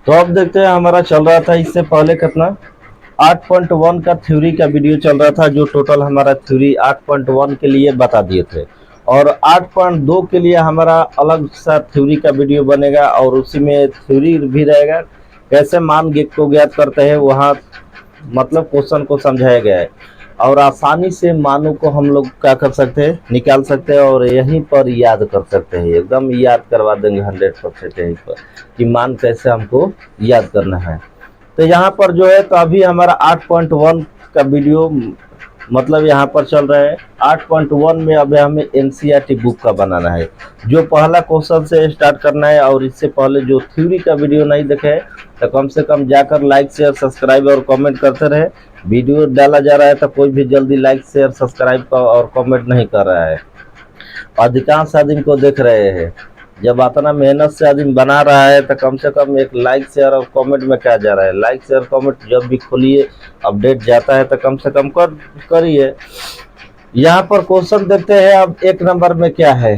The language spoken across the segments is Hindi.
तो अब देखते हैं हमारा चल रहा था इससे पहले कितना 8.1 का थ्योरी का वीडियो चल रहा था, जो टोटल हमारा थ्योरी 8.1 के लिए बता दिए थे। और 8.2 के लिए हमारा अलग सा थ्योरी का वीडियो बनेगा और उसी में थ्योरी भी रहेगा, कैसे मान को ज्ञात करते हैं, वहाँ मतलब क्वेश्चन को समझाया गया है। और आसानी से मानों को हम लोग क्या कर सकते हैं, निकाल सकते हैं और यहीं पर याद कर सकते हैं। एकदम याद करवा देंगे 100% यहीं पर कि मान कैसे हमको याद करना है। तो यहाँ पर जो है, तो अभी हमारा 8.1 का वीडियो मतलब यहाँ पर चल रहा है। 8.1 में अब हमें एनसीईआरटी बुक का बनाना है, जो पहला क्वेश्चन से स्टार्ट करना है। और इससे पहले जो थ्योरी का वीडियो नहीं देखे है तो कम से कम जाकर लाइक शेयर सब्सक्राइब और कमेंट करते रहे। वीडियो डाला जा रहा है तो कोई भी जल्दी लाइक शेयर सब्सक्राइब और कमेंट नहीं कर रहा है। अधिकांश आदमी को देख रहे हैं, जब इतना मेहनत से आदमी बना रहा है तो कम से कम एक लाइक शेयर और कमेंट में क्या जा रहा है। लाइक शेयर कमेंट जब भी खोलिए अपडेट जाता है तो कम से कम करिए। यहाँ पर क्वेश्चन देखते हैं। अब एक नंबर में क्या है,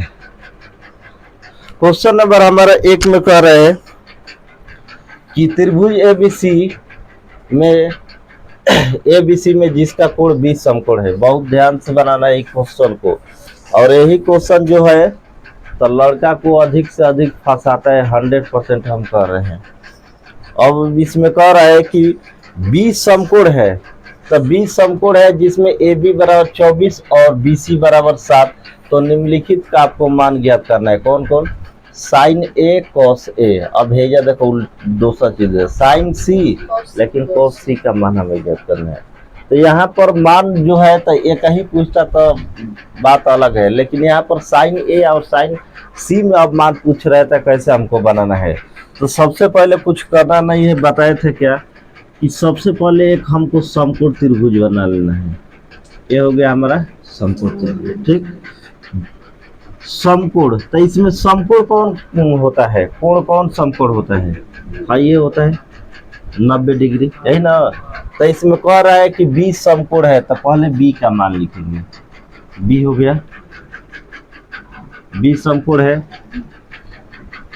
क्वेश्चन नंबर हमारा 1 में कह रहे हैं कि त्रिभुज एबीसी में जिसका कोण 20 समकोण है। बहुत ध्यान से बनाना है एक क्वेश्चन को, और यही क्वेश्चन जो है तो लड़का को अधिक से अधिक फंसाता है, 100% हम कर रहे हैं। अब इसमें कह रहा है कि 20 समकोण है, तो 20 समकोण है जिसमें ए बी बराबर 24 और बी सी बराबर 7। तो निम्नलिखित का आपको मान ज्ञात करना है। कौन कौन? Sign A cos A. अब भेजा देखो दूसरा चीज है साइन सी, लेकिन कॉस सी का मान हमें ज्ञात करना है। तो यहाँ पर मान जो है तो एक ही पूछता तो बात अलग है, लेकिन यहाँ पर साइन ए और साइन सी में अब मान पूछ रहे थे कैसे हमको बनाना है। तो सबसे पहले कुछ करना नहीं है, बताए थे क्या कि सबसे पहले एक हमको समकोण त्रिभुज बना लेना है। ये हो गया हमारा समकोण त्रिभुज। ठीक, समकोण, तो इसमें समकोण कौन होता है, कोण कौन समकोण होता है? हाँ, ये होता है 90 डिग्री, यही ना। तो इसमें कह रहा है कि 20 समकोण है, तो पहले बी का मान लिखेंगे। बी हो गया, 20 समकोण है,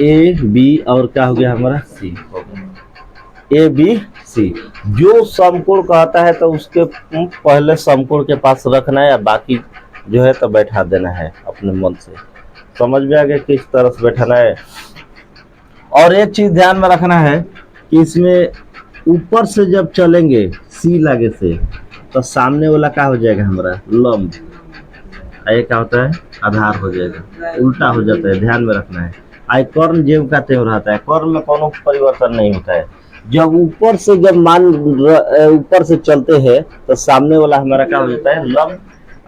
ए बी और क्या हो गया हमारा सी, ए बी सी। जो समकोण कहता है तो उसके पहले समकोण के पास रखना है, या बाकी जो है तो बैठा देना है अपने मन से। समझ में आ गया किस तरह से बैठाना है। और एक चीज ध्यान में रखना है कि इसमें ऊपर से जब चलेंगे सी लागे से, तो सामने वाला क्या हो जाएगा हमारा लंब, ये क्या होता है आधार हो जाएगा, उल्टा हो जाता है, ध्यान में रखना है। आई कर्ण जेव का त्यों रहता है, कर्ण में कोनो परिवर्तन नहीं होता है। जब ऊपर से जब मान ऊपर से चलते हैं तो सामने वाला हमारा क्या हो जाता है लंब,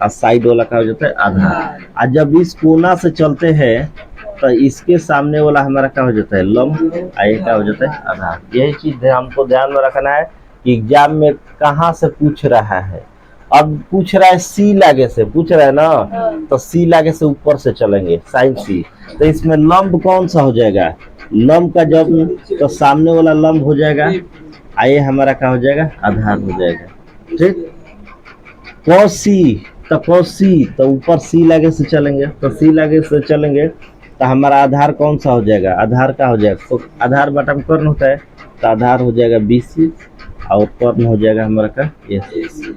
और साइड वाला क्या हो जाता है आधार। और जब इस कोना से चलते हैं तो इसके सामने वाला हमारा क्या हो जाता है लंब, और ये क्या हो जाता है आधार। यही चीज हमको ध्यान में रखना है कि एग्जाम में कहाँ से पूछ रहा है। अब पूछ रहा है सी लागे से, पूछ रहा है ना, तो सी लागे से ऊपर से चलेंगे साइन सी। तो इसमें लंब कौन सा हो जाएगा, लंब का जब तो सामने वाला लंब हो जाएगा, आइए हमारा क्या हो जाएगा आधार हो जाएगा। ठीक, कॉस सी, तो कॉस सी तो ऊपर सी लागे से चलेंगे, तो सी लागे से चलेंगे तो हमारा आधार कौन सा हो जाएगा, आधार का हो जाएगा, तो आधार बटा में कर्ण होता है, तो आधार हो जाएगा BC और कर्ण हो जाएगा हमारा का AC।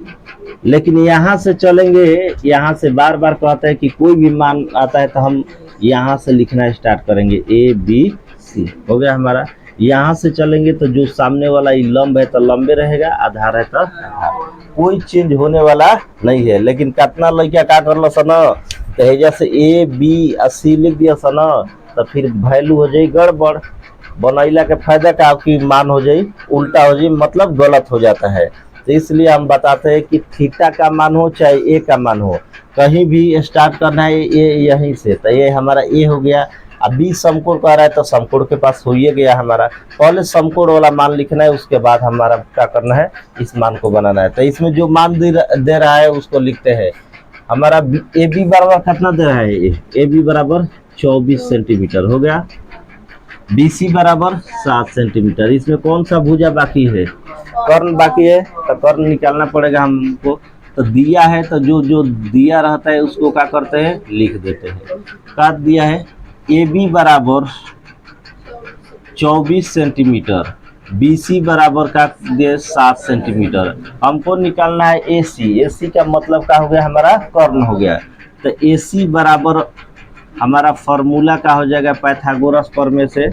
लेकिन यहाँ से चलेंगे, यहाँ से बार बार कहता है कि कोई भी मान आता है तो हम यहाँ से लिखना स्टार्ट करेंगे ABC। हो गया हमारा। यहाँ से चलेंगे तो जो सामने वाला ये लंब है तो लंबे रहेगा, आधार है तो आधार, कोई चेंज होने वाला नहीं है। लेकिन कितना लड़का क्या कर लो सना, तो जैसे ABC लिख दिया सना, तो फिर वैल्यू हो जाए गड़बड़, बनैला के फायदा का कि मान हो जाए उल्टा हो जाए, मतलब गलत हो जाता है। तो इसलिए हम बताते हैं कि थीटा का मान हो चाहे ए का मान हो, कहीं भी स्टार्ट करना है ए यहीं से। तो ये हमारा ए हो गया। अब बी समकोण कह रहा है तो समकोण के पास हो ही गया हमारा, पहले समकोण वाला मान लिखना है, उसके बाद हमारा क्या करना है इस मान को बनाना है। तो इसमें जो मान दे रहा है उसको लिखते हैं। हमारा ए बी बराबर कितना दे रहा है, ए बी बराबर 24 सेंटीमीटर हो गया, BC बराबर 7 सेंटीमीटर। इसमें कौन सा भुजा बाकी है, कर्ण बाकी है, तो कर्ण निकालना पड़ेगा हमको। तो दिया है तो जो जो दिया रहता है उसको क्या करते हैं लिख देते हैं। क्या दिया है ए बी बराबर 24 सेंटीमीटर, बी सी बराबर का दे 7 सेंटीमीटर। हमको निकालना है ए सी। ए सी का मतलब क्या हो गया, हमारा कर्ण हो गया। तो ए सी बराबर हमारा फॉर्मूला का हो जाएगा पाइथागोरस प्रमेय से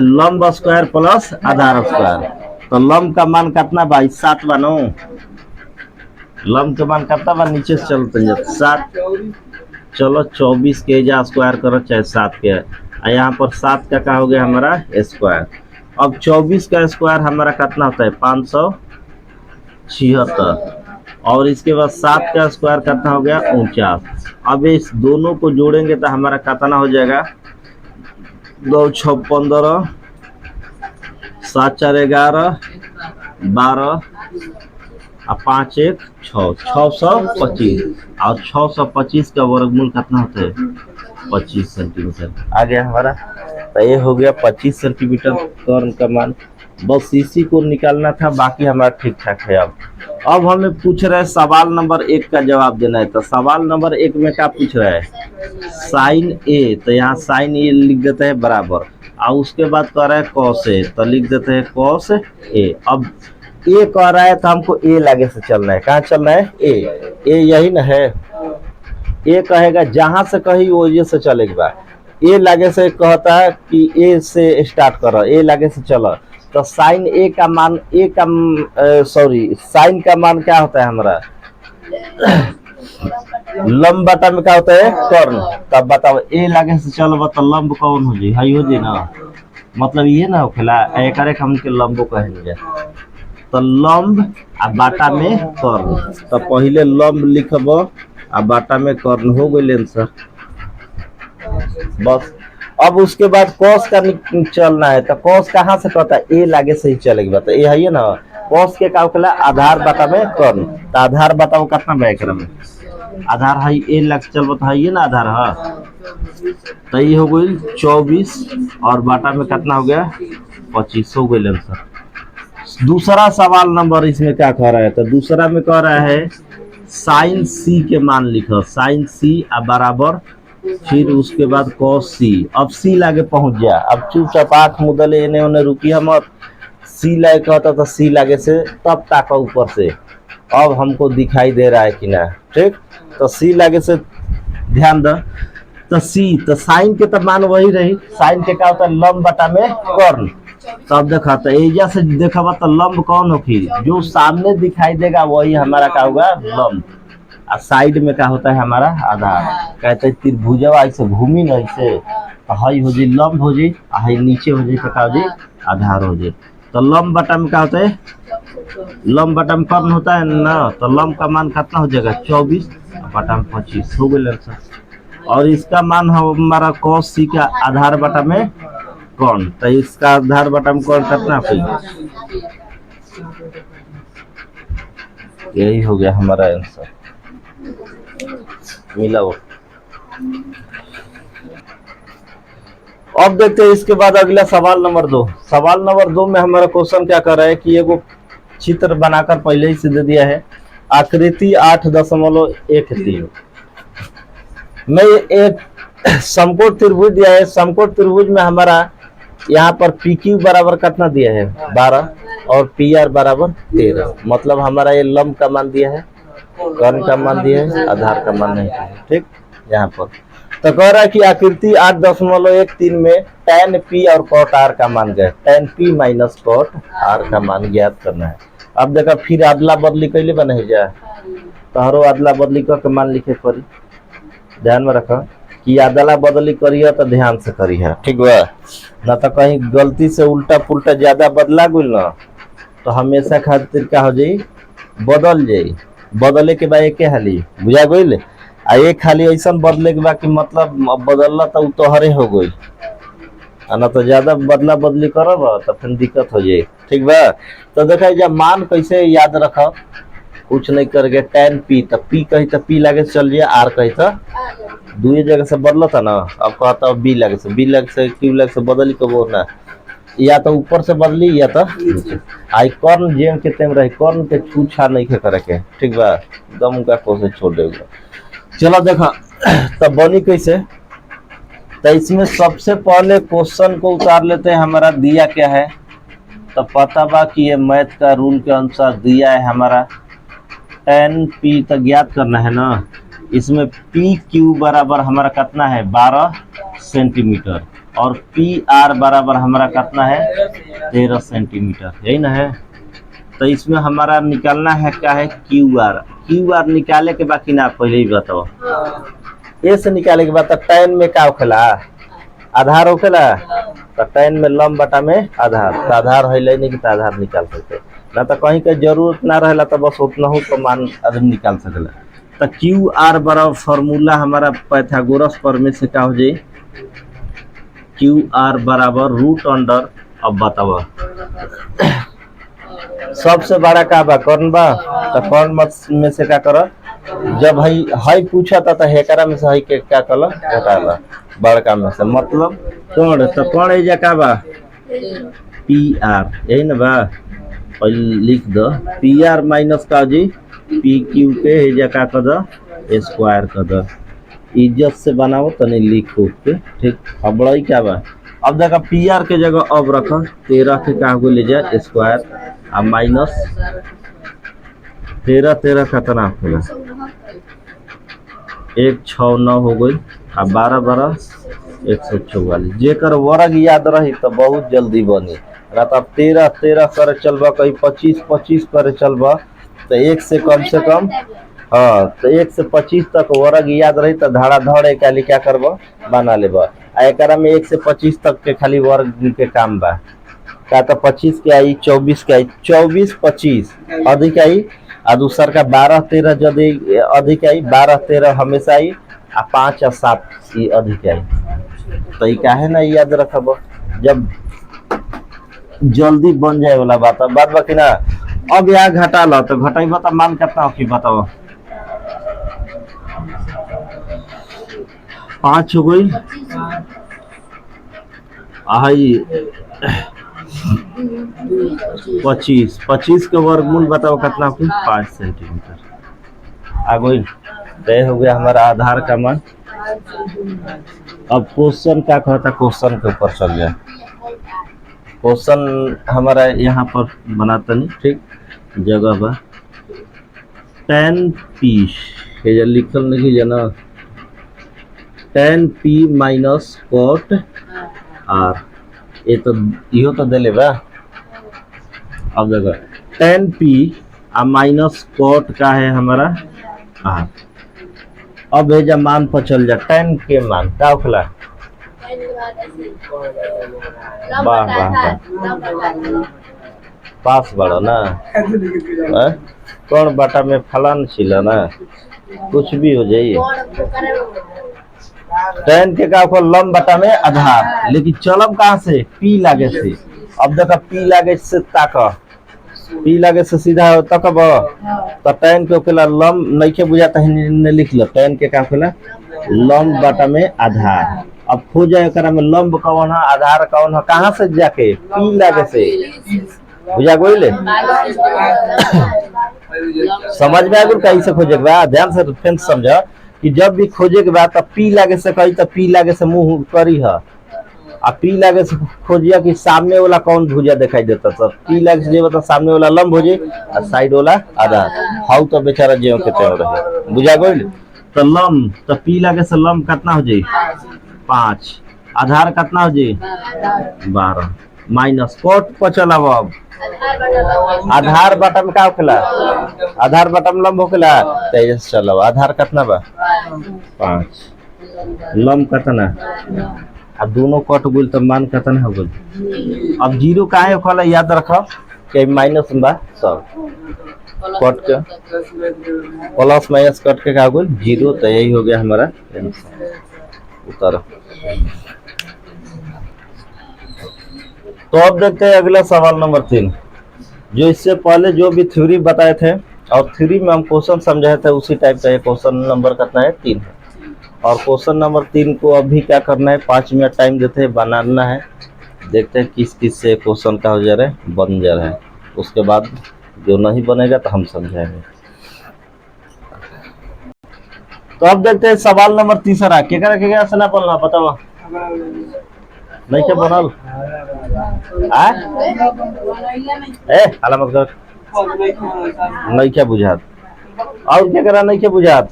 लंब स्क्वायर प्लस आधार स्क्वायर। तो लंब का मान कितना बा, 7 बा नो। लंब का मान कितना बा, नीचे से चलते हैं 7। चलो 24 के जा स्क्वायर करो चाहे 7 के, यहाँ पर 7 का क्या हो गया हमारा स्क्वायर। अब 24 का स्क्वायर हमारा कितना होता है 576, और इसके बाद 7 का स्क्वायर कितना हो गया 49। अब इस दोनों को जोड़ेंगे तो हमारा कितना हो जाएगा 2 6 15, 7 4 11, 12 और 5 1 6, 625, और 625 का वर्गमूल कितना होता है 25 सेंटीमीटर। आ गया हमारा। तो ये हो गया 25 सेंटीमीटर कर्ण का मान। बस इसी को निकालना था, बाकी हमारा ठीक ठाक है। अब हमें पूछ रहा है सवाल नंबर 1 का जवाब देना है। तो सवाल नंबर 1 में क्या पूछ रहा है, साइन ए। तो यहाँ साइन ए लिख देते हैं बराबर, और उसके बाद कह रहा है कॉस ए, तो लिख देते हैं कॉस ए। अब ए कह रहा है तो हमको ए लागे से चलना है। कहाँ चलना है, ए यही ना है। ए कहेगा जहां से कहीं वो ये से चलेगा। ए लागे से कहता है कि ए से स्टार्ट करो, ए लागे से चलो। तो साइन ए का मान साइन का मान क्या होता है हमारा लंब बटा में क्या होता है कर्ण। तब बताओ ए लागे से चलो तो लंब कौन हो जी, हाई हो जी ना, मतलब ये ना होखेला एक हमके लंबो कहेंगे। तो लंब आ बाटा में कर्ण। तो पहले लंब लिखब आ बाटा में कर्ण हो गई आंसर बस। अब उसके बाद कॉस का चलना है। तो कॉस कहाँ से कहता है ए लागे से ही चलेगा। तो ए है ना कॉस के का होखेला आधार बाटा में कर्ण। तो आधार बताओ कितना बैकर में आधार है ए लाग चल तो है ना आधार है। तो ये हो गई 24 और बाटा में कितना हो गया 25 हो गई आंसर। दूसरा सवाल नंबर इसमें क्या कह रहा है, तो दूसरा में कह रहा है साइन सी के मान लिखो। साइन सी बराबर फिर उसके बाद कॉस सी। अब सी लागे पहुंच गया। अब चुपचाप आंख मुदले एने ओने रुकी हम। सी लागे कहता तो सी लागे से तब ताका ऊपर से। अब हमको दिखाई दे रहा है कि ना, ठीक। तो सी लागे से ध्यान दो। तो सी तो साइन के तो मान वही रही। साइन के क्या होता है लंब बटा में कर्ण। तब देखा तो एजा से देखा तो लंब कौन होगी, जो सामने दिखाई देगा वही हमारा क्या होगा लंब। और साइड में क्या होता है हमारा आधार। कहते हैं त्रिभुजवा ऐसे घूमी न ऐसे हई हो जाए लंब हो जाए, हई नीचे हो जाए तो क्या हो जाए आधार हो जाए। तो लंब बटा में क्या होता है लंब बटा में कर्ण होता है ना। तो लंब का मान कितना हो जाएगा 24 बटा में 25 हो गए आंसर। और इसका मान हमारा cos सी का आधार बटा में कौन। तो इसका आधार बटा में कौन कितना होगा, यही हो गया हमारा आंसर मिला वो। अब देखते हैं इसके बाद अगला सवाल नंबर 2। सवाल नंबर 2 में हमारा क्वेश्चन क्या कर रहा है कि एगो चित्र बनाकर पहले ही से दे दिया है। आकृति 8.13 में एक समकोण त्रिभुज दिया है। समकोण त्रिभुज में हमारा यहाँ पर पी क्यू बराबर कितना दिया है 12 और पी आर बराबर 13। मतलब हमारा ये लंब का मान दिया है, कर्ण का मान दिया है, आधार का मान नहीं है, ठीक। यहाँ पर तो कह रहा है कि आकृति 8.13 में tan p और cot r का मान गया। tan p minus cot r का मान ज्ञात करना है। अब देखा फिर अदला बदली कैले बने जा तोहरो अदला बदली करके मान लिखे पड़ी। ध्यान में रखो कि अदला बदली करिए तो ध्यान से करिए, ठीक बा ना। तो कहीं गलती से उल्टा पुल्टा ज्यादा बदला गुल ना तो हमेशा खातिर क्या हो जाई बदल जाई। बदले के बाद एक हाली बुझा गई आ एक खाली ऐसा बदले के बाद कि मतलब बदलना तो तोहरे हो गई ना। तो ज्यादा बदला बदली करब तो फिर दिक्कत हो जाए, ठीक बा। तो देखा जब मान कैसे याद रखो कुछ नहीं करके tan p तो p कही तो p लागे चल जाए, r कही तो दुए जगह से बदला था ना। अब कहता b लागे से b लागे से q लागे से बदली कबो ना, या तो ऊपर से बदली या तो आई कर्ण जेम के तेम रही। कर्ण के छूछा नहीं के करे के, ठीक बा एकदम का कोशिश छोड़ देगा। चलो देखा तब बनी कैसे तो इसमें सबसे पहले क्वेश्चन को उतार लेते हैं। हमारा दिया क्या है, तो पता बा कि ये मैथ का रूल के अनुसार दिया है हमारा 10p तक ज्ञात करना है ना। इसमें पी क्यू बराबर हमारा कितना है 12 सेंटीमीटर और पी आर बराबर हमारा कितना है 13 सेंटीमीटर, यही ना है। तो इसमें हमारा निकालना है क्या है क्यू आर। क्यू आर निकाले के बाकी ना पहले ही बताओ, ए से निकाले के बाद tan में क्या होखेला आधार होखेला, तो tan में लंब बटा में आधार, तो आधार है नहीं कि तो आधार निकाल सकते ना, तो कहीं के जरूरत ना रहेला तो बस उतना हो तो मान आदमी निकाल सकेला। तो क्यू आर बराबर फार्मूला हमारा पाइथागोरस प्रमेय से क्या हो जाए, क्यू आर बराबर रूट अंडर, अब बताओ सबसे बड़ा का बा कौन बा, तो कौन मत में से क्या करो, जब हई पूछा था तो हेकरा में से हई के क्या कल घटाला बड़का में से, मतलब कौन तो कौन है का बा पी आर, यही ना बा। और लिख दो पी आर माइनस का जी पी क्यू के है का कर दो स्क्वायर कर दो, इज्जत से बनाओ तो नहीं लिखो के ठीक। अब बड़ा क्या बा, अब देखा पी आर के जगह अब रखो 13 के का हो ले जाए स्क्वायर आ माइनस 13 13 कितना होगा 169 हो गई आ 12 12 144, जेकर वर्ग याद रही तो बहुत जल्दी बनी। तब 13 13 करे चलबा, कहीं 25 25 करे चलबा, तो एक से कम हाँ, तो 1 से 25 तक वर्ग याद रही तो धाड़ा धड़ एक क्या करबा बना लेबा। एकरा में 1 से 25 तक के खाली वर्ग के काम बा, का तो 25 के आई 24 के आई 24 25 अधिक आई आ दूसर का 12 13 जदि अधिक आई 12 13 हमेशा आई आ 5 और 7 ये अधिक आई। तो ये काहे ना याद रखब, जब जल्दी बन जाए वाला बात बाकी ना। अब यहाँ घटा लो तो घटाइबा तो मान कितना हो कि बताओ 5 हो गई, आई 25 25 के वर्गमूल बताओ कितना हो 5 सेंटीमीटर आ गई। तय हो गया हमारा आधार का मान। अब क्वेश्चन क्या कहता, क्वेश्चन के ऊपर चल जाए। क्वेश्चन हमारा यहाँ पर बनाता नहीं ठीक, जगह बा 10p ये लिखल नहीं जना 10p माइनस कॉट आर, ये तो इहो तो दे बा। अब देखो 10p आ माइनस कॉट का है हमारा आर। अब ये जब मान पर चल जा 10 के मान क्या होखला, वाह वाह पास बड़ा ना कौन बाटा में फलान छिला ना कुछ भी हो जाइए। 10 के का लंब बटा में आधार, लेकिन चलब कहाँ से पी लागे से। अब देखा पी लागे से ताक, पी लागे से सीधा तकब तो 10 के ओकेला लंब नहीं के बुझाता है लिख लो 10 के का होखेला लंब बटा में आधार। अब खोज जाए में लंब कौन है आधार कौन है, कहाँ से जाके पी लागे से बुझा गोइले समझ में आगुल कैसे खोजे के बाद ध्यान से फिर समझ कि जब भी खोजे के बाद तब पी लागे से कही तो पी लागे से मुंह करी है आ पी लागे से खोजिया कि सामने वाला कौन भुजा दिखाई देता, सब पी लागे से जेब तो सामने वाला लंब हो जाए और साइड वाला आधार। हाउ तो बेचारा जेव के तेव रहे बुझा गोइल। तो लंब तो पी लागे से लंब कितना हो जाए 5, आधार कितना हो जाए 12 माइनस कोट पर चलाब। अब आधार बटा में का होखेला आधार बटा में लंब होखेला तेज चलो आधार कितना बा 5 लंब कितना आ दोनों कट गइल तो मान कितना हो गइल। अब जीरो काहे होखेला याद रखो कि माइनस बा सब कट के प्लस माइनस कट के का हो गइल जीरो, तो यही हो गया हमारा उत्तर। तो अब देखते हैं अगला सवाल नंबर 3, जो इससे पहले जो भी थ्योरी बताए थे और थ्योरी में हम क्वेश्चन समझाए थे उसी टाइप का ये क्वेश्चन नंबर कितना है 3 है। और क्वेश्चन नंबर 3 को अभी क्या करना है 5 मिनट टाइम देते हैं बनाना है, देखते हैं किस किस से क्वेश्चन का हो जा रहा है बन जा रहा है, उसके बाद जो नहीं बनेगा तो हम समझाएंगे। तो अब देखते हैं सवाल नंबर 3 केकरा से ना बोलना बताओ नहीं के बनल आ ए हाला मत कर नहीं के बुझात और क्या करा नहीं के बुझात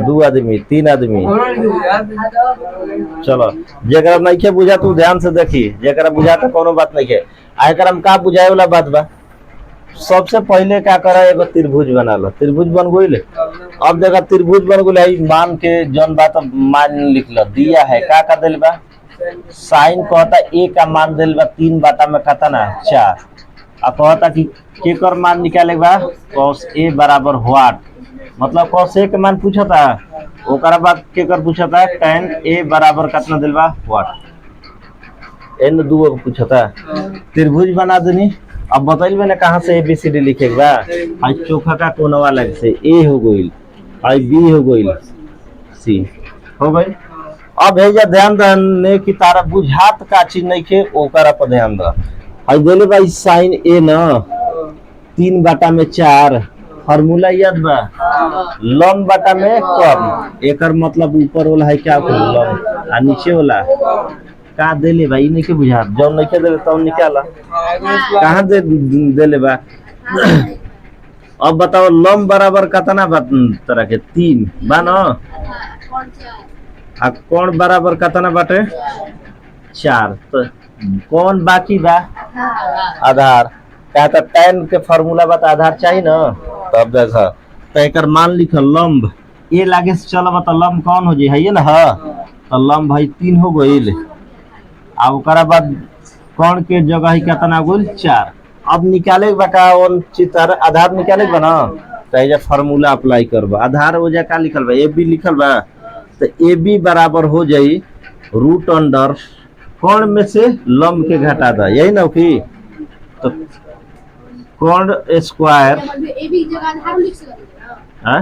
दो आदमी तीन आदमी चलो जेकरा नहीं के बुझा तू ध्यान से देखी जेकरा बुझा तो कोनो बात नहीं है आ एकरा में का बुझाए वाला बात बा सबसे पहले क्या करा एगो त्रिभुज बना लो त्रिभुज बन गई अब देखा त्रिभुज बन गई मान के जौन बात मान लिख लो दिया है का दिल बा साइन कहता ए का मान दिल बा 3 बाटा में कहता ना 4 अब कहता कि केकर मान निकाले बा cos a बराबर व्हाट मतलब cos a के मान पूछा था ओकरा बाद केकर पूछा था tan a बराबर कितना दिल बा व्हाट एन दो पूछा था त्रिभुज बना देनी अब बताइए ना कहाँ से ABCD लिखेगा आज चोखा का कोनवा लग से ए हो गई आज बी हो गई सी हो गई अब है जा ध्यान देने की तारा बुझात का चीज नहीं के ओकरा पर ध्यान द आज देले भाई साइन ए न 3 बाटा में 4 फार्मूला याद बा लंब बाटा में कम एकर मतलब ऊपर वाला है क्या लंब आ नीचे वाला का देले भाई नहीं के बुझात जब नहीं के देले तब निकाला कहाँ दे देले बा अब बताओ लंब बराबर कितना तरह के 3 बा न आ कौन बराबर कितना बाटे 4 तो कौन बाकी बा आधार क्या तो tan के फार्मूला बता आधार चाहिए ना तब देखा तो एकर मान लिखल लंब ए लागे से चल बता लंब कौन हो जाए है ना तो लंब भाई 3 हो गई आ ओकरा बाद कौन के जगह ही कितना गइल 4 अब निकाले के बका और चित्र आधार निकाले के बा ना तो एजा फार्मूला अप्लाई करबा आधार हो जा का लिखल बा AB लिखल बा तो AB बराबर हो जाई रूट अंडर कौन में से लंब के घटा दा यही ना कि तो कौन स्क्वायर हाँ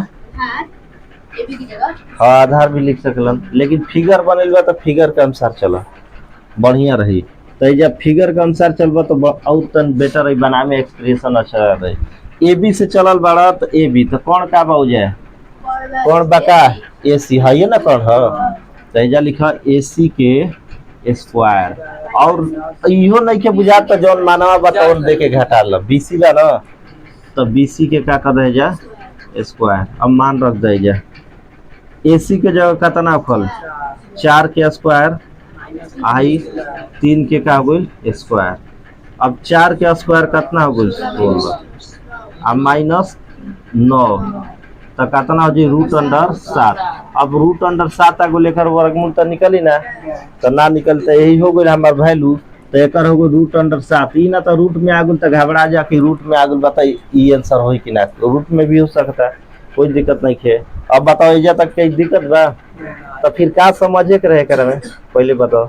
आधार भी लिख सकलन लेकिन फिगर बनल बा तो फिगर के अनुसार चला बढ़िया रही तो जब फिगर के अनुसार चलबा तो और तन बेटर रही बना में एक्सप्रेशन अच्छा रही AB से चलल बड़ा तो AB तो कौन का बा हो जाए कौन बका AC है ना कौन है तो लिखा AC के स्क्वायर और इहो नहीं के बुझात तो जौन मानवा बताओ दे के घटा लो BC बा ना तो BC के का कर दे जा स्क्वायर अब मान रख दे जा AC के जगह कितना फल 4 के स्क्वायर आई 3 के का हो गई स्क्वायर अब 4 के स्क्वायर कितना हो गई 16 अब माइनस 9 तो कितना हो जाए रूट अंडर 7 अब रूट अंडर 7 आगो लेकर वर्गमूल तो निकली ना तो ना निकलते यही हो गई हमार वैल्यू तो एक हो गई रूट अंडर 7 ई ना तो रूट में आगुल तो घबरा जा कि रूट में आगुल बताई ई आंसर हो कि ना तो रूट में भी हो सकता है कोई दिक्कत नहीं है अब बताओ एजा तक कई दिक्कत बा तो फिर का समझे के रहे करे में पहले बताओ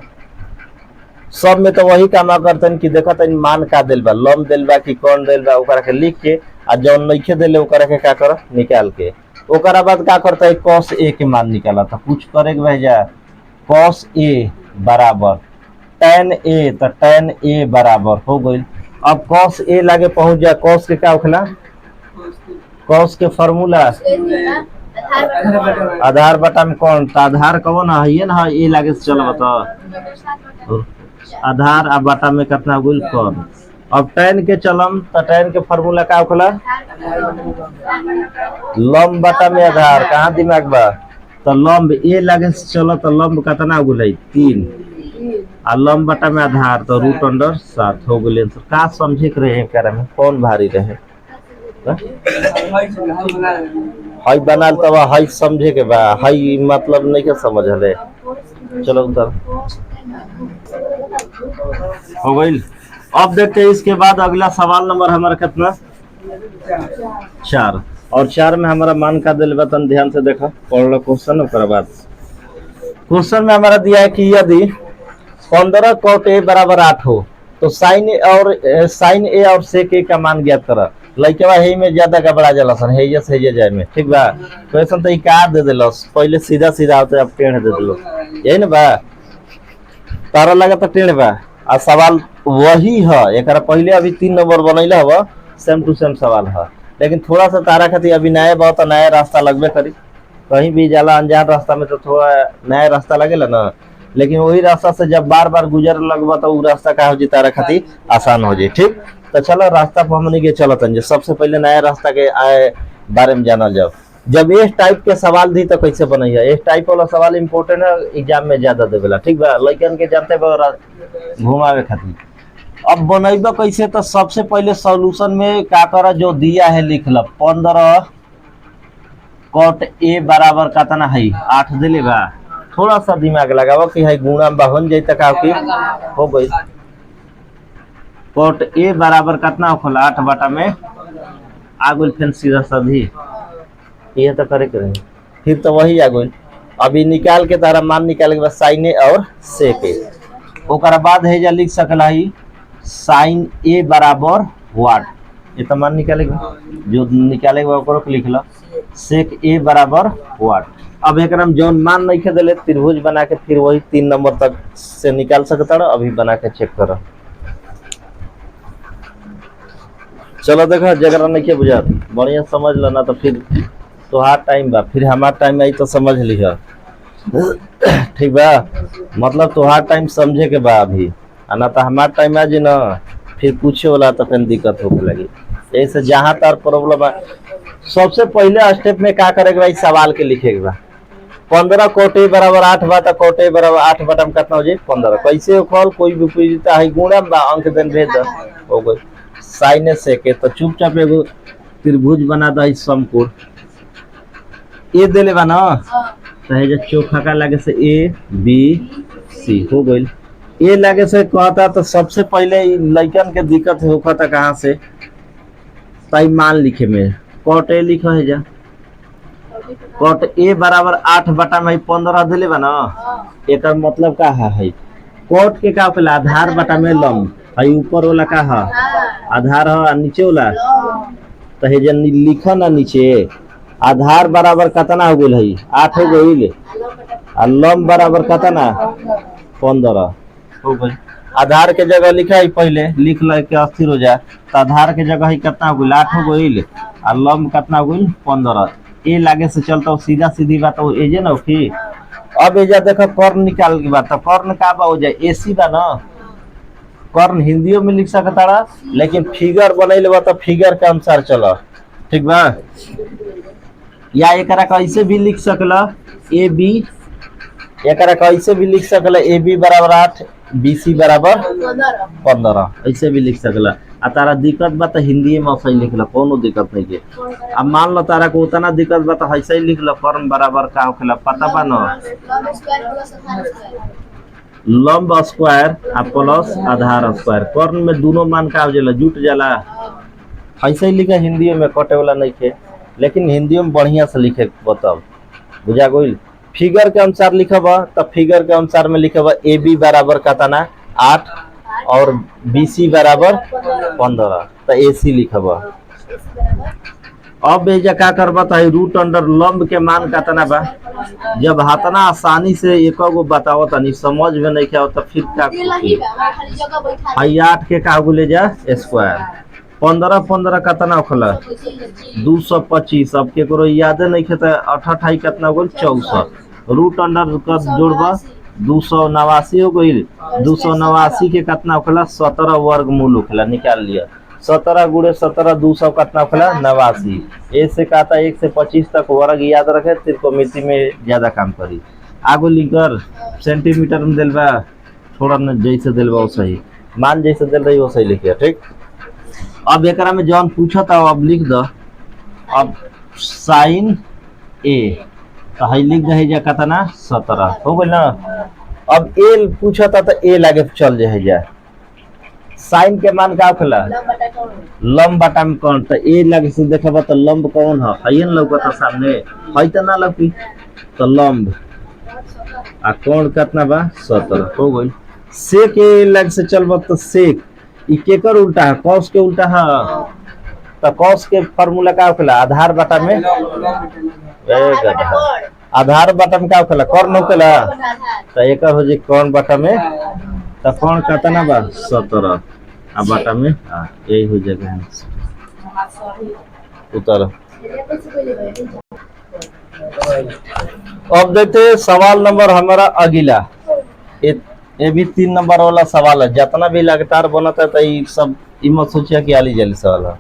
सब में तो वही काम करते कि देखत मान का दिल बा लम दिल बा कि कौन दिल बा ओकरा के लिख के आ जौन नइखे देले ओकरा के का कर निकाल के ओकरा बाद का करता है cos a के मान निकाला था कुछ करे के भेजा cos a बराबर tan a तो tan a बराबर हो गई अब cos a लागे पहुंच जाए cos के क्या होखला cos के फार्मूला आधार बटा में कौन तो आधार कौन है ना ए लागे से चलो बताओ आधार आ बटा में कितना गुल कौन अब tan के चलम तो tan के फार्मूला का होखला लंब बटा में आधार कहाँ दिमाग बा तो लंब ए लागे से चलो तो लंब कितना गुल है 3 आ लंब बटा में आधार तो रूट अंडर 7 हो गई आंसर का समझे के रहे करे में कौन भारी रहे हाई बनाल तब हाई समझे के बा हाई मतलब नहीं के समझ ले चलो उधर हो गई अब देखते हैं इसके बाद अगला सवाल नंबर हमारा कितना 4 और 4 में हमारा मान का दिल बतन ध्यान से देखा पढ़ लो क्वेश्चन ओकर बाद क्वेश्चन में हमारा दिया है कि यदि 15 cot a बराबर 8 हो तो साइन ए और सेक ए का मान ज्ञात करा लइके बा हे में ज्यादा घबरा जाला सन हे जैसे हे जाए में ठीक बा क्वेश्चन तो ई का दे देलस पहले सीधा सीधा होते अब टेढ़ दे देलो यही ना बा तारा लगा तो टेढ़ बा आ सवाल वही है एक पहले अभी 3 नंबर बनैला हवा सेम टू सेम सवाल है लेकिन थोड़ा सा तारा खातिर अभी नया बहुत नया रास्ता लगबे करी कहीं भी जाला अनजान रास्ता में तो थोड़ा नया रास्ता लगेला ना लेकिन वही रास्ता से जब बार बार गुजर लगबा तो उ रास्ता का हो जी तारा खातिर आसान हो जाए। ठीक, तो चलो रास्ता पर हमने के चलो तंजे सबसे पहले नया रास्ता के बारे में जानल जाओ। जब इस टाइप के सवाल दी तो कैसे बनैया, इस टाइप वाला सवाल इम्पोर्टेंट है, एग्जाम में ज्यादा देवेला। ठीक बा, लइकन के जानते बा घुमावे खातिर। अब बनैबा कैसे, तो सबसे पहले सॉल्यूशन में का करा, जो दिया है लिख लो 15 कॉट ए बराबर कितना है 8 दिले बा। थोड़ा सा दिमाग लगावा कि है गुणा बन जाए तो का हो गई। कॉट ए बराबर कितना होखला 8 बटा में आ गई, फिर सीधा सभी ये तो करे करें, फिर तो वही आ गई। अभी निकाल के तारा मान निकाल के बाद साइन ए और सेक ए, ओकरा बाद है जा लिख सकला है साइन ए बराबर वाट, ये तो मान निकालेगा, जो निकालेगा ओकरो के लिख लो सेक ए बराबर वाट। अब एक जौन मान नहीं खे दिले त्रिभुज बना के फिर वही 3 नंबर तक से निकाल सकता है। अभी बना के चेक करो। चलो देखो जगह नहीं के बुझा बढ़िया समझ लो, ना तो फिर तोहार टाइम बा, फिर हमार टाइम आई तो समझ लिह। ठीक बा, मतलब तोहार टाइम समझे के बा अभी, ना तो हमार टाइम आ जी ना फिर पूछे वाला तो फिर दिक्कत होने लगी। ऐसे जहाँ तार प्रॉब्लम है, सबसे पहले स्टेप में क्या करेगा भाई, सवाल के लिखे बा 15 कोट ए बराबर 8 बा, तो कोट ए बराबर 8 बटा में कितना हो जाए 15। कैसे कॉल कोई भी पूछता है गुणा बा, अंक देन भेज हो गई साइन से के, तो चुपचाप एगो त्रिभुज बना दा समकोण ए देले बा ना, तो है जो चोखा का लगे से ए बी सी हो गई। ए लगे से कहता तो सबसे पहले लइकन के दिक्कत होता था कहाँ से, ताई मान लिखे में कॉट ए लिखो है जा, कॉट ए बराबर 8 बटा में 15 दिले बा ना, एक मतलब का है कॉट के का पहले आधार बटा में लंब है, ऊपर वाला का है आधार है, नीचे वाला तो है जन लिखा ना नीचे आधार बराबर कितना हो गई है 8 हो गई, और लंब बराबर कितना 15 हो गई। आधार के जगह लिखा है पहले लिख ल के अस्थिर हो जाए, तो आधार के जगह ही कितना हो गई 8 हो गई, और लंब कितना हो गई 15। ए लागे से चलता सीधा सीधी बात हो एजे ना की। अब एजा देखो कर्ण निकाल की बात, तो कर्ण का बा हो जाए एसी बा ना, कर्ण हिंदियों में लिख सकता, लेकिन फिगर बनैले बा तो फिगर के अनुसार चलो। ठीक बा, या एकरा कैसे भी लिख सकला ए बी, एकरा कैसे भी लिख सकला ए बी बराबर 8 बी सी बराबर 15, ऐसे भी लिख सकला। आ तारा दिक्कत बा तो हिंदी में सही लिख लो, कोनो दिक्कत नहीं के। अब मान लो तारा को उतना दिक्कत बा तो ऐसे ही लिख लो कर्ण बराबर का होखेला पता बा ना, लंब स्क्वायर आ प्लस आधार स्क्वायर। कर्ण में दोनों मान का हो जाला जुट जाला, ऐसे ही लिखा हिंदी में कटे वाला नहीं थे, लेकिन हिंदी में बढ़िया से लिखे बताओ बुझा गई। फिगर के अनुसार लिखब तो फिगर के अनुसार में लिखब ए बी बराबर कितना 8 और बी सी बराबर 15, तो ए सी लिखब। अब एजा का करबा तो रूट अंडर लंब के मान कितना बा, जब हाथना आसानी से एक गो बताओ तनी समझ में नहीं क्या तो फिर क्या 8 के का ले जा स्क्वायर 15 15 कितना होखला 225। अब केकरो याद नहीं खे 88 कितना हो गई 64, रूट अंडर का जोड़बा 289 हो गई, 289 के कितना होखला 17 वर्गमूल होखला, निकाल लिया 17 गुणे 17 200 कितना होखला 89। ऐसे कहता 1 से 25 तक वर्ग याद रखे, त्रिकोणमिति में ज्यादा काम करी। आगो लिखकर सेंटीमीटर में दिलवा थोड़ा न जैसे दिलवा सही, मान जैसे दिल रही वो सही लिखिए। ठीक, अब एक में जौन पूछा था अब लिख दो। अब साइन ए तो है लिख दे जा कितना 17 हो गई ना। अब ए पूछा था तो ए लागे चल जा, साइन के मान का होखेला लंब बटा में कौन, तो ए लगे से देखबा तो लंब कौन है न लौकता सामने है तो ना लौकी, तो लंब आ कौन कितना बा 17 हो गई। सेक ए लग से चलबा तो सेक ई केकर उल्टा है कॉस के उल्टा है, तो कॉस के फार्मूला का होखेला आधार बटा में आधार बटा में का होखेला कर्ण होखेला, तो एक हो जे कौन बटा में, तो कौन कितना बा 17 आ बटा में यही हो जाएगा उतर। अब देखते सवाल नंबर हमारा अगला ये भी 3 नंबर वाला सवाल है। जितना भी लगातार बनता है तो ये सब मत सोचिए कि आली जली सवाल है,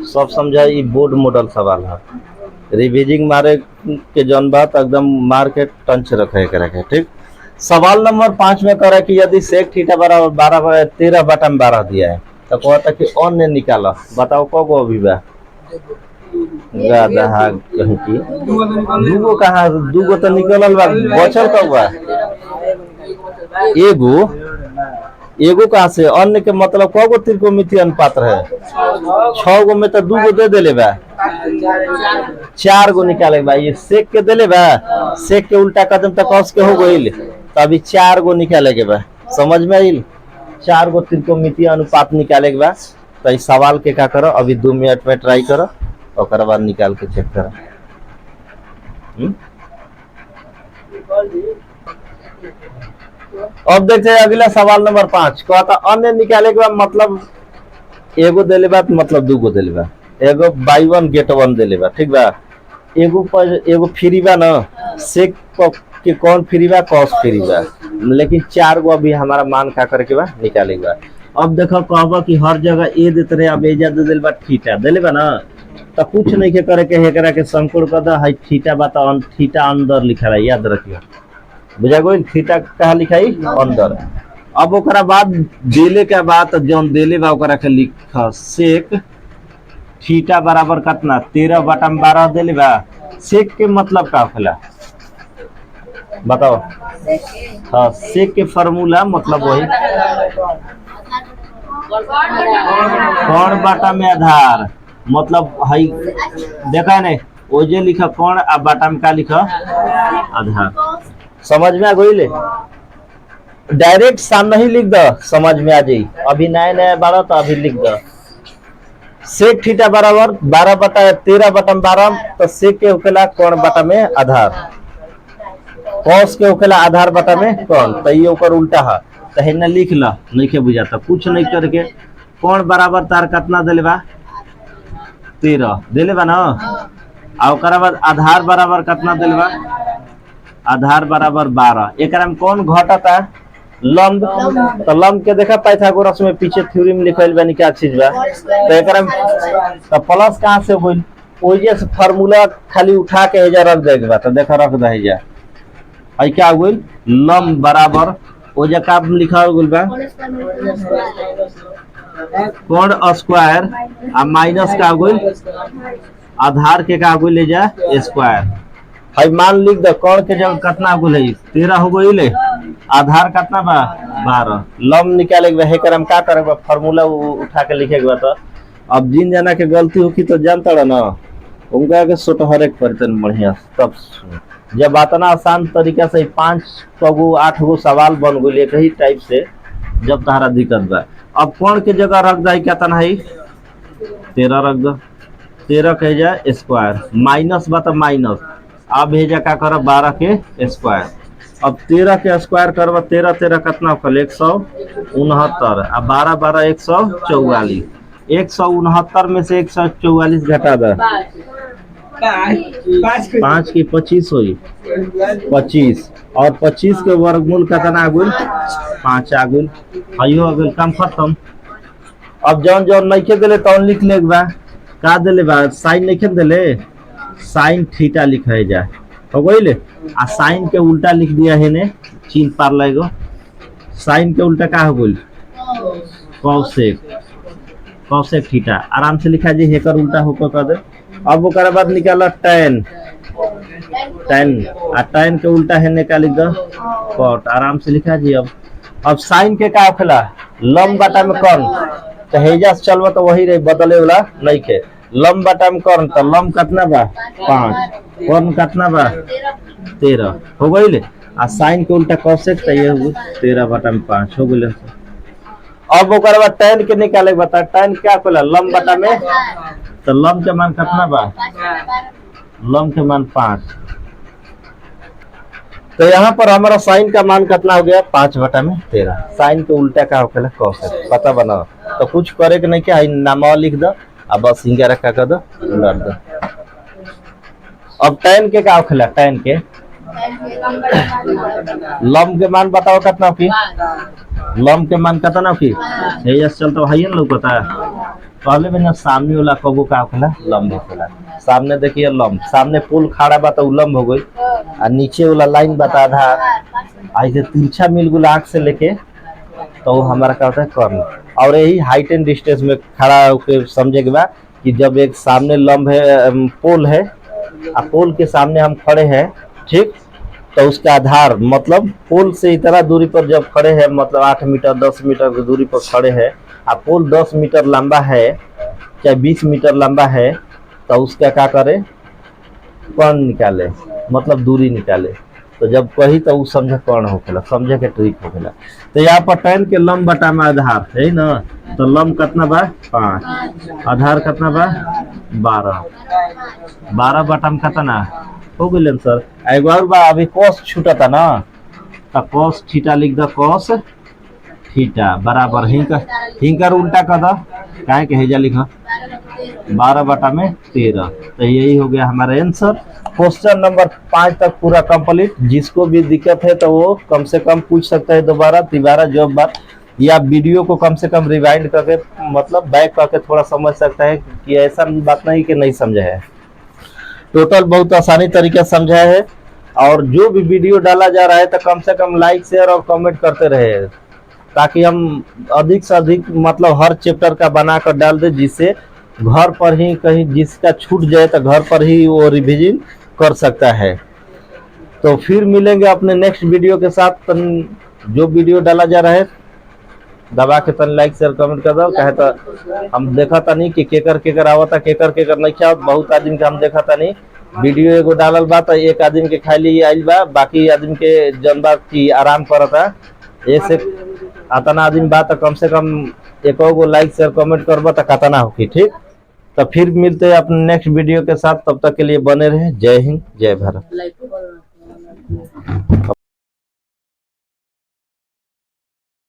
सब समझा ये बोर्ड मॉडल सवाल है। रिविजिंग मारे के जौन बात एकदम मार के टंच रखे के रखे। ठीक, सवाल नंबर 5 में कह रहा है कि यदि सेक थीटा बराबर 13 बटा में 12 दिया है तो कहता कि अन्य निकाला। बताओ कगो अभी बा गाधा कहीं की दूगो कहाँ, दूगो तो निकलल बा, बचल कब बा एगो। एगो कहाँ से, अन्य के मतलब कगो त्रिकोणमितीय अनुपात रहे 6 गो में तो 2 गो दे देले बा, 4 गो निकाले बा। ये सेक के देले बा, सेक के उल्टा कदम तक कस के हो गईल तो अभी 4 गो निकाले के बा। समझ में आइल, 4 गो त्रिकोणमितीय अनुपात निकाले के बा। तो इस सवाल के क्या करो, अभी 2 मिनट में ट्राई करो और बाद निकाल के चेक करो। अब देखते हैं अगला सवाल नंबर 5 कहता अन्य निकाले के बाद मतलब एगो देले बा मतलब 2 गो देले बा, एगो बाई 1 गेट 1 देले बा। ठीक बा, एगो पर एगो फ्री बा ना, सेक के कौन फ्री बा, कॉस फ्री बा, लेकिन 4 गो अभी हमारा मान का करके बा निकाले बा। अब देखो कहबा कि हर जगह ए देते रहे, अब एजा दे देले बा थीटा देले बा ना, तो कुछ नहीं के करे के हेकरा के संकुल कर दा है थीटा बा, तो थीटा अंदर लिखा है, याद रखियो बुझा गई। थीटा कहाँ लिखाई अंदर। अब ओकरा बाद देले के बाद जौन देले बा ओकरा के लिख सेक थीटा बराबर कितना 13 बटा में 12 देले बा। सेक के मतलब का होला बताओ। हाँ, सेक के फार्मूला मतलब वही कौन बाटा में आधार, मतलब हई देखा नहीं वो जे लिखा कौन आ बाटा में का लिखा आधार। समझ में आ गई, डायरेक्ट सामने ही लिख दो समझ में आ जाई। अभी नया नया बारह तो अभी लिख दो सेक थीटा बराबर 12 बटा 13 बटा 12, तो सेक के होकेला कौन बटा में आधार, कॉस के होकेला आधार बटा में कौन, तो ये ऊपर उल्टा है तो हेना लिख ला, नहीं के बुझाता कुछ नहीं करके। कौन बराबर तार कितना देले बा 13 देले बा ना, आ ओकरा बाद आधार बराबर कितना देले बा, आधार बराबर 12। एकरा में कौन घटता लंब, तो लंब के देखा पाइथागोरस में पीछे थ्योरी में लिखल बा क्या चीज बा, तो एकरा में तो प्लस कहां से होइल, ओजे से फार्मूला खाली उठा के एजा रख देके बा, तो देखा रख दे एजा आई क्या होइल लंब बराबर ओजा का लिखा होइल बा कोण स्क्वायर आ माइनस का होइल आधार के का होइल एजा स्क्वायर। हाई मान लिख दो कौन के जब कितना हो गई 13 हो गई, आधार कितना बा 12, लम निकाले के हेकर हम का करे फार्मूला उठा के लिखे के बा। तो अब जिन जना के गलती होगी तो जानता रहा ना उनका के सोट हर एक परितन बढ़िया। तब जब इतना आसान तरीका से 5 गो 8 गो सवाल बन गए एक ही टाइप से, जब तारा दिक्कत बा अब कौन के जगह रख जाए क्या तना है 13 रख दो, 13 कह जाए स्क्वायर माइनस बा तो माइनस, अब भेजा का कर 12 के स्क्वायर। अब 13 के स्क्वायर करब 13 13 कितना होल 169 आ 12 12 144, 169 में से 144 घटा दे 5 की 25 हुई 25 और 25 के वर्गमूल कितना आगुल 5 आगुल हयो अगुल काम खत्म। अब जौन जौन नहीं के दिले तौन लिख ले बा का दिले बा साइन नहीं के दिले साइन थीटा लिखे जाए हो गई, आ साइन के उल्टा लिख दिया है ने चिन्ह पार लगो, साइन के उल्टा का हो गई कॉसेक, कॉसेक थीटा आराम से लिखा जी हेकर उल्टा होकर कर दे। अब ओकर बाद निकाला tan, tan आ tan के उल्टा है ने का लिख दो कॉट, आराम से लिखा जी। अब साइन के का होखेला लंब बटा में कौन, तो हेजा चलबा तो वही रही बदले वाला नहीं के, लंब बटा में कौन तो लंब कितना बा 5, कौन कितना बा 13 हो गई, आ साइन के उल्टा कॉसेक तो ये 13 बटा में 5 हो गई। अब ओकर बाद tan के निकाले बता tan क्या होला लंब बटा में, तो लंब के मान कितना बा लंब के मान 5, तो यहाँ पर हमारा साइन का मान कितना हो गया 5 बटा में 13, साइन के उल्टा का होखेला कॉसेक पता बनाओ। तो कुछ करे के नहीं क्या नामा लिख दो अब बस हिंगा रखा कर दो उलट दो। अब tan के का होखेला tan के लम के मान बताओ कितना की, लम के मान कितना की ये चलता है ना लौकता है। पहले में ना सामने वाला कबो का होखेला लंब होखेला। सामने देखिए लंब, सामने पुल खड़ा बा तो लंब हो गई, और नीचे वाला लाइन बता आधार ऐसे तिरछा मिल गुला आँख से लेके तो हमारा क्या होता है कर्ण। और यही हाइट एंड डिस्टेंस में खड़ा होकर समझे के बाद कि जब एक सामने लंब है पोल है और पोल के सामने हम खड़े हैं, ठीक, तो उसका आधार मतलब पोल से इतना दूरी पर जब खड़े हैं, मतलब 8 मीटर 10 मीटर की दूरी पर खड़े हैं, और पोल 10 मीटर लंबा है चाहे 20 मीटर लंबा है, तो उसका क्या करे कर्ण निकाले, मतलब दूरी निकाले। तो जब कही तो समझे कर्ण होखेला, समझे के ट्रिक होखेला। तो यहाँ पर tan के लंब बटा में आधार है ना, तो लंब कितना बा 5, आधार कितना बा 12, 12 बटा में कितना हो गई सर। एगो और बा अभी cos छूटा था ना, तो cos थीटा लिख दो, cos थीटा बराबर हिंकर उल्टा कर दो, काहे के हेजा लिखा 12 बटा में 13। तो यही हो गया हमारा आंसर। क्वेश्चन नंबर 5 तक पूरा कंप्लीट। जिसको भी दिक्कत है तो वो कम से कम पूछ सकता है दोबारा तिबारा जो बार, या वीडियो को कम से कम रिवाइंड करके मतलब बैक करके थोड़ा समझ सकता है कि ऐसा बात नहीं कि नहीं समझा है। टोटल बहुत आसानी तरीके से समझा है। और जो भी वीडियो डाला जा रहा है तो कम से कम लाइक शेयर और कमेंट करते रहे, ताकि हम अधिक से अधिक मतलब हर चैप्टर का बना कर डाल दे, जिससे घर पर ही कहीं जिसका छूट जाए तो घर पर ही वो रिवीजन कर सकता है। तो फिर मिलेंगे अपने नेक्स्ट वीडियो के साथ। जो वीडियो डाला जा रहा है दबा के तन लाइक शेयर कमेंट कर दो, कहे तो हम देखा था नहीं कि केकर आवता केकर नहीं क्या, बहुत आदमी का हम देखा था नहीं वीडियो एगो डालल बा तो एक आदमी के खाली आइल बा, बाकी आदमी के जन बात की आराम करता। ऐसे अतना आदमी बा तो कम से कम एक गो लाइक शेयर कमेंट करबा तो कतना होगी, ठीक। तो फिर मिलते हैं अपने नेक्स्ट वीडियो के साथ, तब तक के लिए बने रहे। जय हिंद जय भारत।